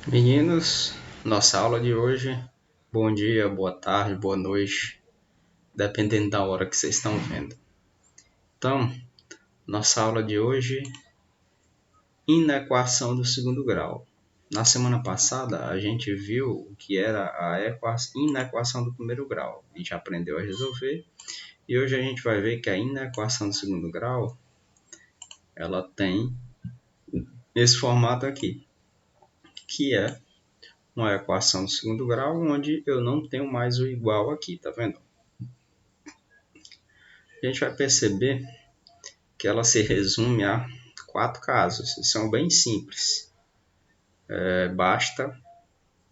Meninos, nossa aula de hoje, bom dia, boa tarde, boa noite, dependendo da hora que vocês estão vendo. Então, nossa aula de hoje, inequação do segundo grau. Na semana passada, a gente viu o que era a inequação do primeiro grau. A gente aprendeu a resolver e hoje a gente vai ver que a inequação do segundo grau, ela tem esse formato aqui, que é uma equação do segundo grau, onde eu não tenho mais o igual aqui, tá vendo? A gente vai perceber que ela se resume a 4 casos, e são bem simples. Basta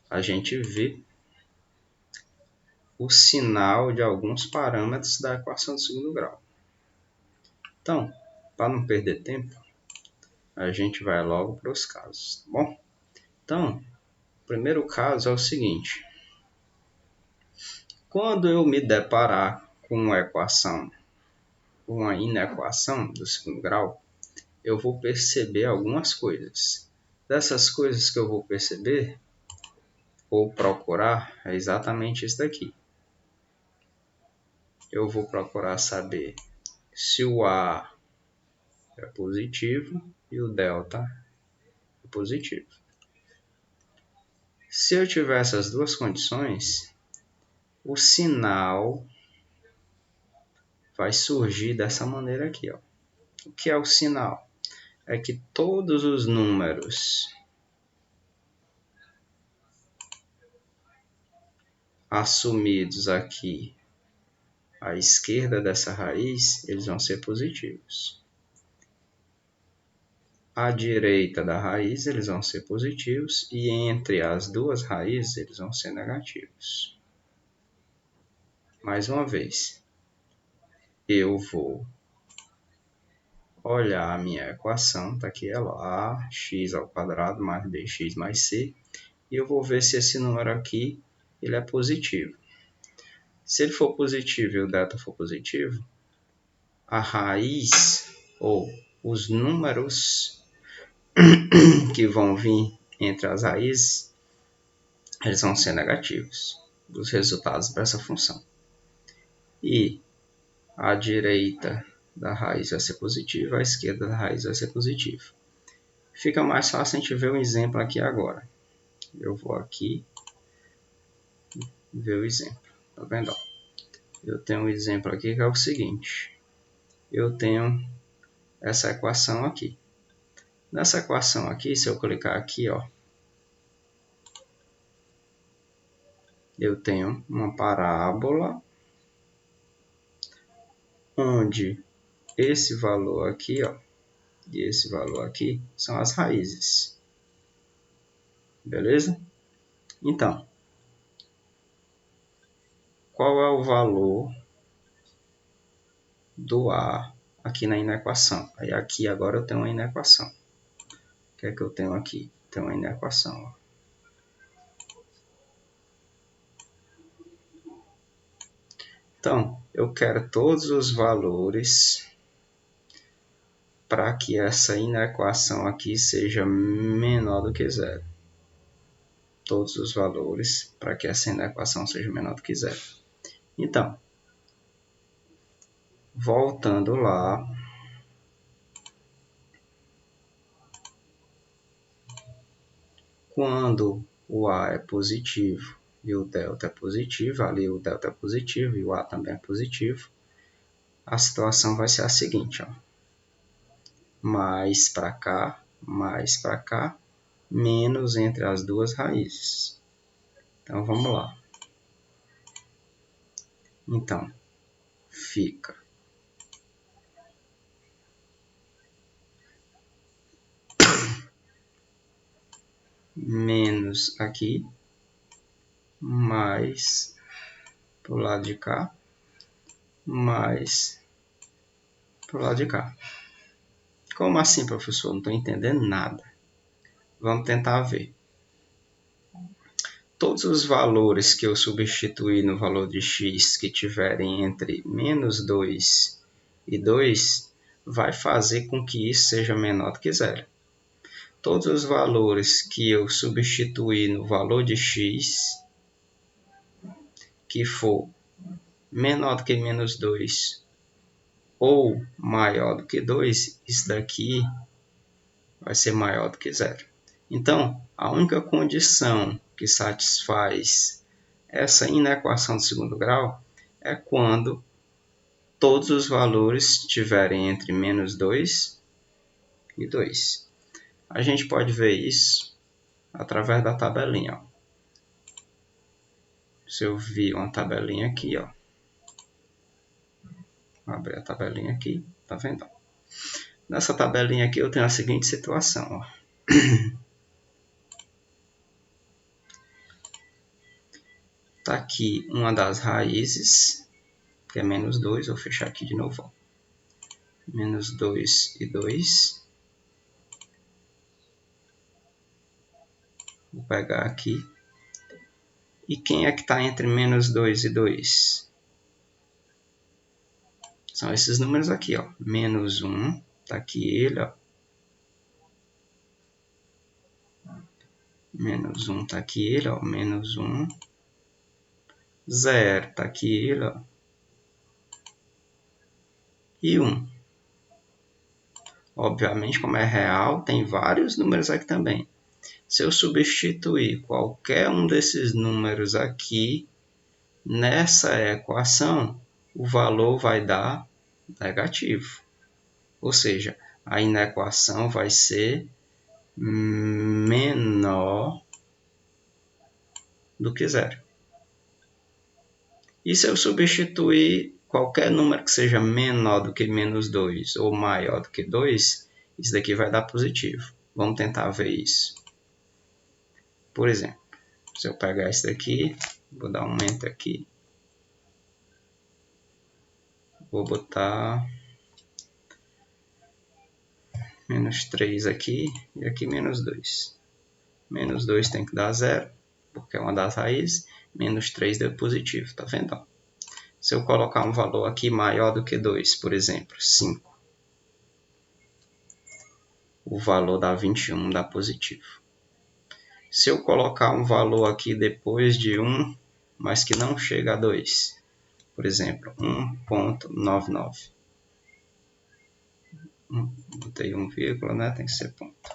a gente ver o sinal de alguns parâmetros da equação do segundo grau. Então, para não perder tempo, a gente vai logo para os casos, tá bom? Então, o primeiro caso é o seguinte. Quando eu me deparar com uma inequação do segundo grau, eu vou perceber algumas coisas. Dessas coisas que eu vou perceber, ou procurar, é exatamente isso daqui. Eu vou procurar saber se o A é positivo e o delta é positivo. Se eu tiver essas duas condições, o sinal vai surgir dessa maneira aqui. Ó. O que é o sinal? É que todos os números assumidos aqui à esquerda dessa raiz, eles vão ser positivos. À direita da raiz, eles vão ser positivos, e entre as duas raízes, eles vão ser negativos. Mais uma vez, eu vou olhar a minha equação, tá aqui ela, ax ao quadrado mais bx mais c, e eu vou ver se esse número aqui ele é positivo. Se ele for positivo e o delta for positivo, a raiz, ou os números que vão vir entre as raízes, eles vão ser negativos, os resultados dessa função. E a direita da raiz vai ser positiva, a esquerda da raiz vai ser positiva. Fica mais fácil a gente ver um exemplo aqui agora. Eu vou aqui ver o exemplo. Tá vendo? Eu tenho um exemplo aqui que é o seguinte. Eu tenho essa equação aqui. Nessa equação aqui, se eu clicar aqui, ó, eu tenho uma parábola onde esse valor aqui, ó, e esse valor aqui são as raízes. Beleza? Então, qual é o valor do A aqui na inequação? Aí aqui agora eu tenho uma inequação. O que é que eu tenho aqui? Tenho uma inequação. Ó. Então, eu quero todos os valores para que essa inequação aqui seja menor do que zero. Todos os valores para que essa inequação seja menor do que zero. Então, voltando lá, quando o A é positivo e o delta é positivo, ali o delta é positivo e o A também é positivo, a situação vai ser a seguinte, ó. Mais para cá, menos entre as duas raízes. Então, vamos lá. Então, fica menos aqui, mais para o lado de cá, mais para o lado de cá. Como assim, professor? Não estou entendendo nada. Vamos tentar ver. Todos os valores que eu substituir no valor de x que tiverem entre menos 2 e 2, vai fazer com que isso seja menor do que zero. todos os valores que eu substituir no valor de x, que for menor do que menos 2 ou maior do que 2, isso daqui vai ser maior do que zero. Então, a única condição que satisfaz essa inequação de segundo grau é quando todos os valores estiverem entre menos 2 e 2. A gente pode ver isso através da tabelinha. Ó. Se eu vir uma tabelinha aqui, ó. Vou abrir a tabelinha aqui, tá vendo? Nessa tabelinha aqui eu tenho a seguinte situação. Ó. Tá aqui uma das raízes, que é menos 2. Vou fechar aqui de novo. Ó. Menos 2 e 2. Vou pegar aqui. E quem é que está entre menos 2 e 2? São esses números aqui, ó. Menos 1, tá aqui ele, ó. Menos 1, tá aqui ele, ó. Menos 1. 0, tá aqui ele, ó. E 1. Obviamente, como é real, tem vários números aqui também. Se eu substituir qualquer um desses números aqui nessa equação, o valor vai dar negativo. Ou seja, a inequação vai ser menor do que zero. E se eu substituir qualquer número que seja menor do que menos 2 ou maior do que 2, isso daqui vai dar positivo. Vamos tentar ver isso. Por exemplo, se eu pegar esse daqui, vou dar um enter aqui. Vou botar menos 3 aqui e aqui menos 2. Menos 2 tem que dar 0, porque é uma das raízes. Menos 3 deu positivo, tá vendo? Se eu colocar um valor aqui maior do que 2, por exemplo, 5, o valor dá 21, dá positivo. Se eu colocar um valor aqui depois de 1, mas que não chega a 2, por exemplo, 1.99. Botei 1, né? Tem que ser ponto.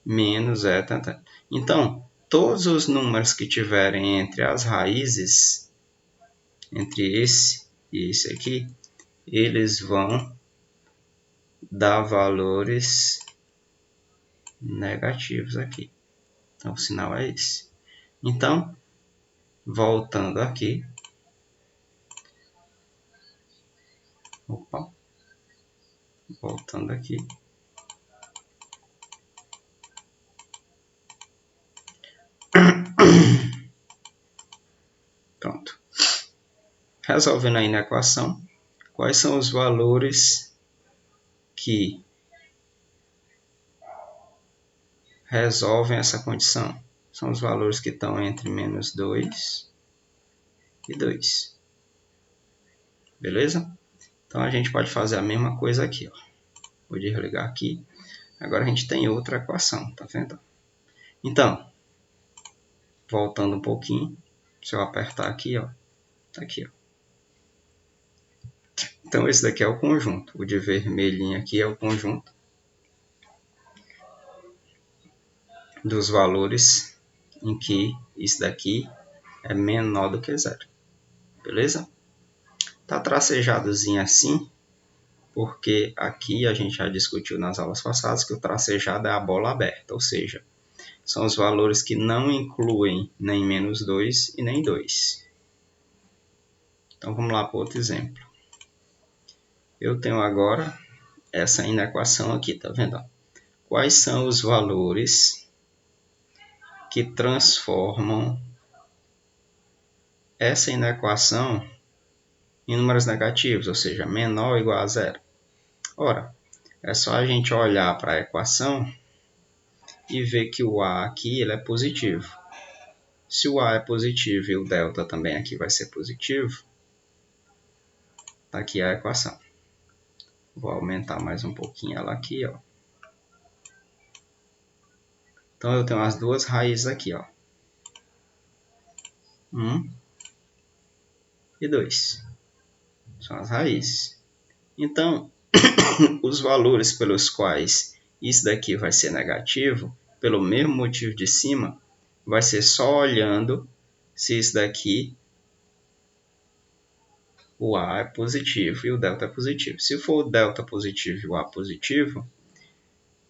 Menos tanto. Então, todos os números que tiverem entre as raízes, entre esse e esse aqui, eles vão dar valores negativos aqui. Então, o sinal é esse. Então, voltando aqui. Opa. Voltando aqui. Pronto. Resolvendo aí na equação, quais são os valores que resolvem essa condição? São os valores que estão entre menos 2 e 2. Beleza? Então, a gente pode fazer a mesma coisa aqui. Ó. Vou desligar aqui. Agora, a gente tem outra equação. Tá vendo? Então, voltando um pouquinho. Se eu apertar aqui, ó. Tá aqui, ó. Então, esse daqui é o conjunto. O de vermelhinho aqui é o conjunto dos valores em que isso daqui é menor do que zero. Beleza? Tá tracejadozinho assim, porque aqui a gente já discutiu nas aulas passadas que o tracejado é a bola aberta, ou seja, são os valores que não incluem nem menos 2 e nem 2. Então, vamos lá para outro exemplo. Eu tenho agora essa inequação aqui, tá vendo? Quais são os valores que transformam essa inequação em números negativos, ou seja, menor ou igual a zero? Ora, é só a gente olhar para a equação e ver que o A aqui ele é positivo. Se o A é positivo e o delta também aqui vai ser positivo, tá aqui a equação. Vou aumentar mais um pouquinho ela aqui, ó. Então, eu tenho as duas raízes aqui, ó. 1 e 2. São as raízes. Então, os valores pelos quais isso daqui vai ser negativo, pelo mesmo motivo de cima, vai ser só olhando se isso daqui, o A é positivo e o delta é positivo. Se for o delta positivo e o A positivo,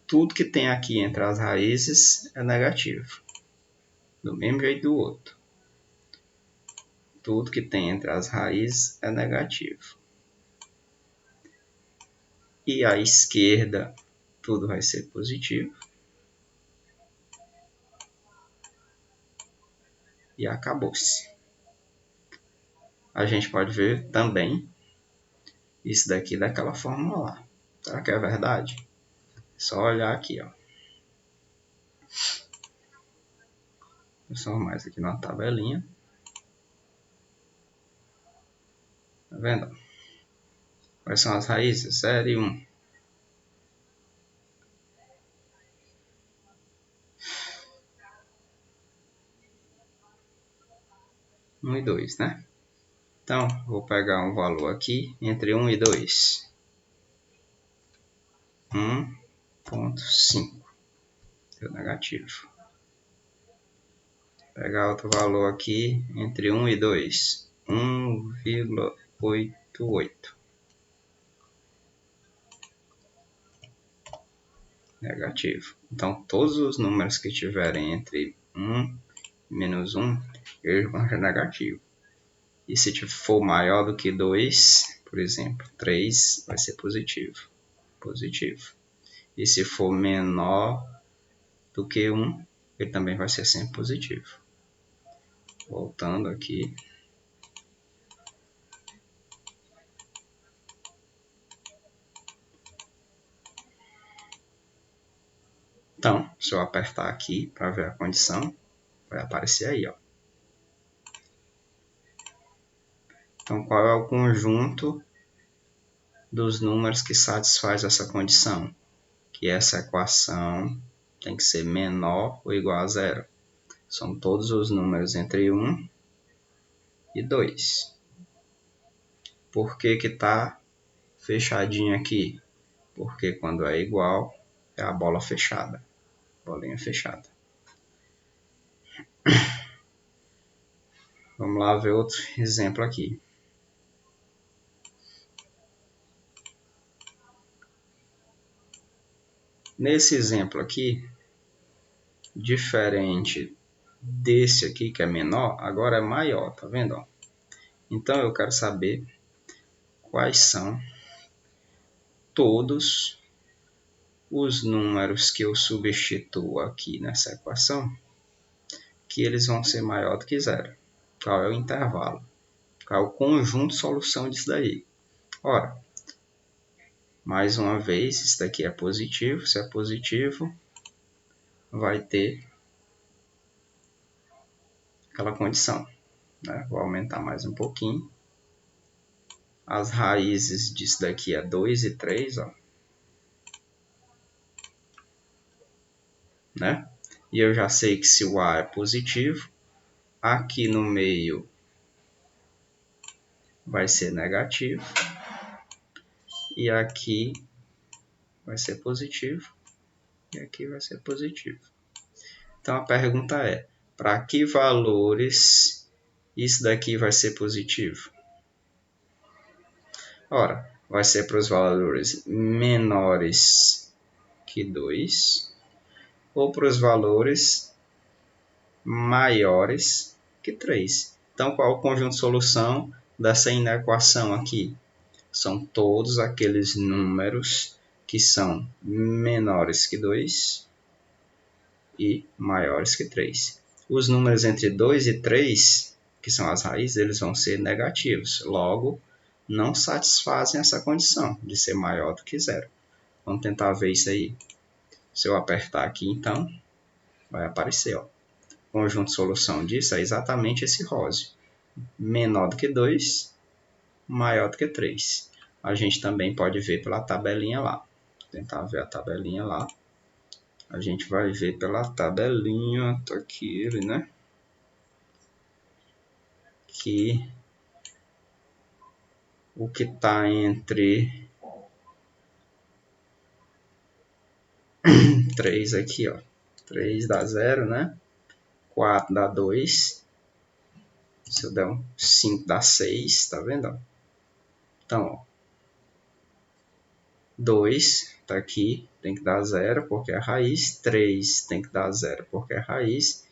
tudo que tem aqui entre as raízes é negativo. Do mesmo jeito do outro. Tudo que tem entre as raízes é negativo. E à esquerda, tudo vai ser positivo. E acabou-se. A gente pode ver também isso daqui daquela forma lá. Será que é verdade? Só olhar aqui, ó. Vou só mais aqui na tabelinha. Tá vendo? Quais são as raízes? 0 e 1. Um e 2, né? Então, vou pegar um valor aqui entre 1 e 2. 1,5. Deu negativo. Pegar outro valor aqui entre 1 e 2. 1,88. Negativo. Então, todos os números que tiverem entre 1 e menos 1, eles vão ser negativos. E se for maior do que 2, por exemplo, 3 vai ser positivo. Positivo. E se for menor do que 1, ele também vai ser sempre positivo. Voltando aqui. Então, se eu apertar aqui para ver a condição, vai aparecer aí, ó. Então, qual é o conjunto dos números que satisfaz essa condição? Que essa equação tem que ser menor ou igual a 0. São todos os números entre 1 e 2. Por que está fechadinho aqui? Porque quando é igual, é a bola fechada. Bolinha fechada. Vamos lá ver outro exemplo aqui. Nesse exemplo aqui, diferente desse aqui que é menor, agora é maior, tá vendo? Então eu quero saber quais são todos os números que eu substituo aqui nessa equação, que eles vão ser maior do que 0. Qual é o intervalo? Qual é o conjunto de solução disso daí? Ora, mais uma vez, isso daqui é positivo. Se é positivo, vai ter aquela condição, né? Vou aumentar mais um pouquinho. As raízes disso daqui é 2 e 3, ó. Né? E eu já sei que se o A é positivo, aqui no meio vai ser negativo. E aqui vai ser positivo. E aqui vai ser positivo. Então a pergunta é, para que valores isso daqui vai ser positivo? Ora, vai ser para os valores menores que 2 ou para os valores maiores que 3. Então, qual é o conjunto de solução dessa inequação aqui? São todos aqueles números que são menores que 2 e maiores que 3. Os números entre 2 e 3, que são as raízes, eles vão ser negativos. Logo, não satisfazem essa condição de ser maior do que 0. Vamos tentar ver isso aí. Se eu apertar aqui, então, vai aparecer. Ó. O conjunto de solução disso é exatamente esse róseo. Menor do que 2, maior do que 3. A gente também pode ver pela tabelinha lá. Vou tentar ver a tabelinha lá. A gente vai ver pela tabelinha, tá aqui ele, né? Que o que está entre 3 aqui, ó. 3 dá 0, né? 4 dá 2. Se eu der um 5 dá 6, tá vendo? Então, ó, 2 tá aqui, tem que dar 0 porque é a raiz. 3 tem que dar 0 porque é a raiz.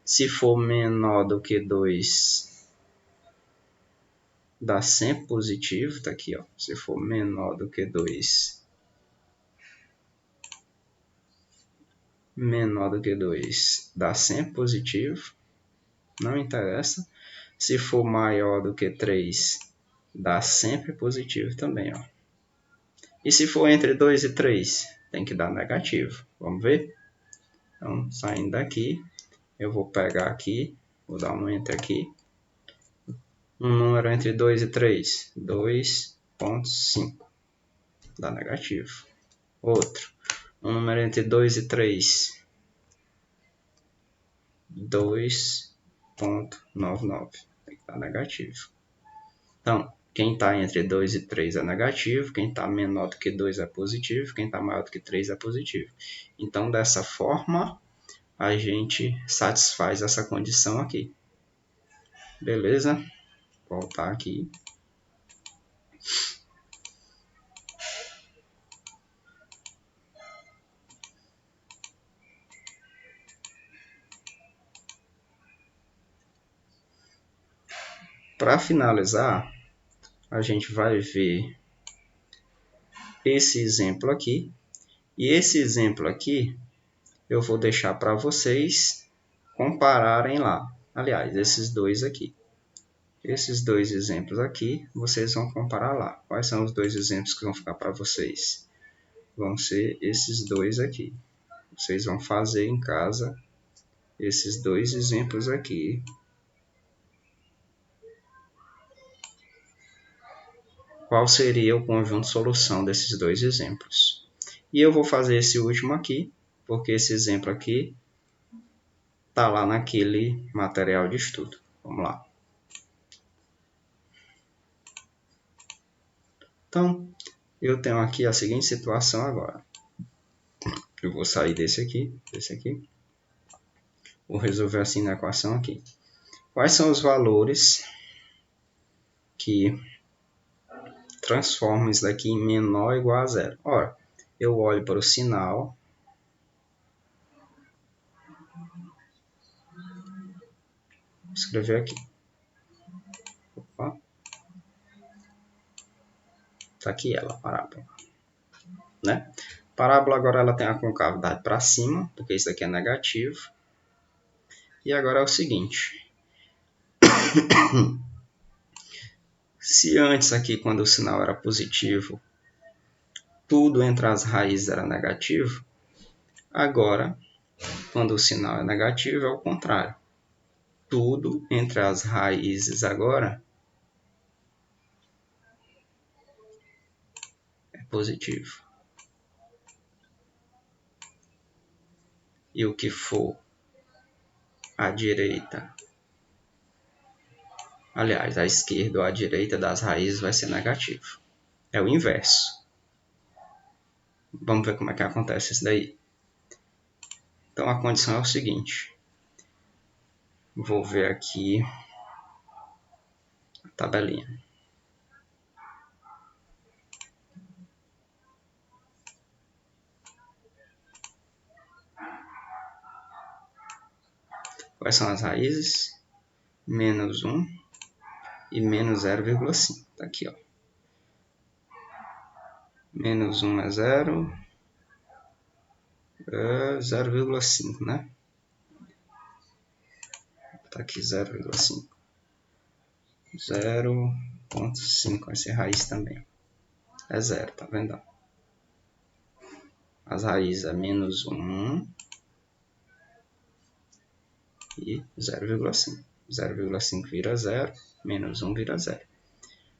Se for menor do que 2, dá sempre positivo, tá aqui, ó. Se for menor do que 2, dá sempre positivo, não interessa. Se for maior do que 3, dá sempre positivo também, ó. E se for entre 2 e 3, tem que dar negativo. Vamos ver? Então, saindo daqui, eu vou pegar aqui, vou dar um enter aqui. Um número entre 2 e 3, 2,5, dá negativo. Outro, um número entre 2 e 3, 2,99, tem que dar negativo. Então, quem está entre 2 e 3 é negativo, quem está menor do que 2 é positivo, quem está maior do que 3 é positivo. Então, dessa forma, a gente satisfaz essa condição aqui. Beleza? Voltar aqui. Para finalizar, a gente vai ver esse exemplo aqui. E esse exemplo aqui, eu vou deixar para vocês compararem lá. Aliás, esses dois aqui. Esses dois exemplos aqui, vocês vão comparar lá. Quais são os dois exemplos que vão ficar para vocês? Vão ser esses dois aqui. Vocês vão fazer em casa esses dois exemplos aqui. Qual seria o conjunto de solução desses dois exemplos? E eu vou fazer esse último aqui, porque esse exemplo aqui está lá naquele material de estudo. Vamos lá. Então, eu tenho aqui a seguinte situação agora. Eu vou sair desse aqui. Vou resolver assim na equação aqui. Quais são os valores que transformam isso daqui em menor ou igual a zero? Ora, eu olho para o sinal. Vou escrever aqui. Opa. Tá aqui ela, a parábola. Né? A parábola agora ela tem a concavidade para cima, porque isso daqui é negativo. E agora é o seguinte. Se antes aqui, quando o sinal era positivo, tudo entre as raízes era negativo, agora, quando o sinal é negativo, é o contrário. Tudo entre as raízes agora é positivo. E o que for à direita, aliás, à esquerda ou à direita das raízes vai ser negativo. É o inverso. Vamos ver como é que acontece isso daí. Então, a condição é o seguinte. Vou ver aqui a tabelinha. Quais são as raízes? Menos 1 e menos 0,5. Está aqui, ó. Menos 1 é 0. 0,5, né? Está aqui 0,5. 0,5 vai ser raiz também. É 0, tá vendo? As raízes é menos 1 e 0,5. 0,5 vira 0, menos 1 vira 0.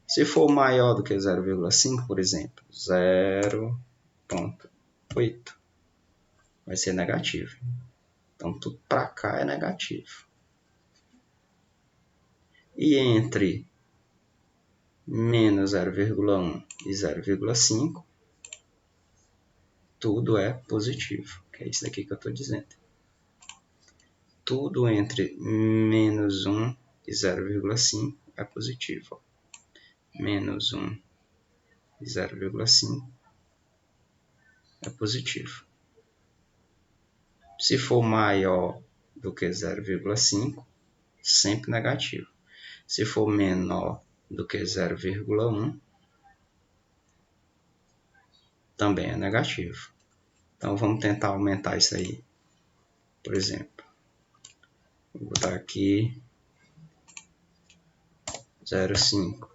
Se for maior do que 0,5, por exemplo, 0,8. vai ser negativo. Então, tudo para cá é negativo. E entre menos 0,1 e 0,5, tudo é positivo, que é isso daqui que eu estou dizendo. Tudo entre menos 1 e 0,5 é positivo. Menos 1 e 0,5 é positivo. Se for maior do que 0,5, sempre negativo. Se for menor do que 0,1, também é negativo. Então vamos tentar aumentar isso aí. Por exemplo, vou botar aqui 0,5.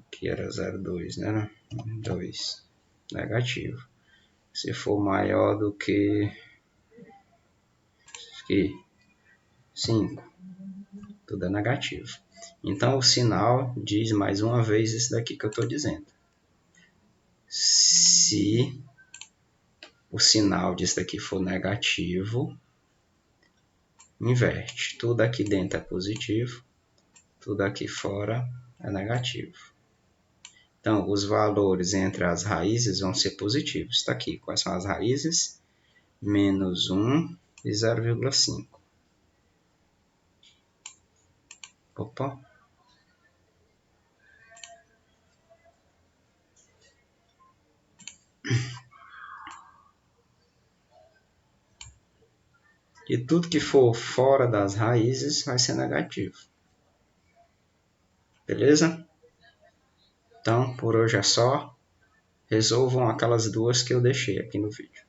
Aqui era 0,2, né? 2. Negativo. Se for maior do que 5, tudo é negativo. Então o sinal diz mais uma vez isso daqui que eu estou dizendo. Se o sinal disso daqui for negativo, inverte. Tudo aqui dentro é positivo, tudo aqui fora é negativo. Então, os valores entre as raízes vão ser positivos. Está aqui. Quais são as raízes? Menos 1 e 0,5. Opa! E tudo que for fora das raízes vai ser negativo. Beleza? Então, por hoje é só. Resolvam aquelas duas que eu deixei aqui no vídeo.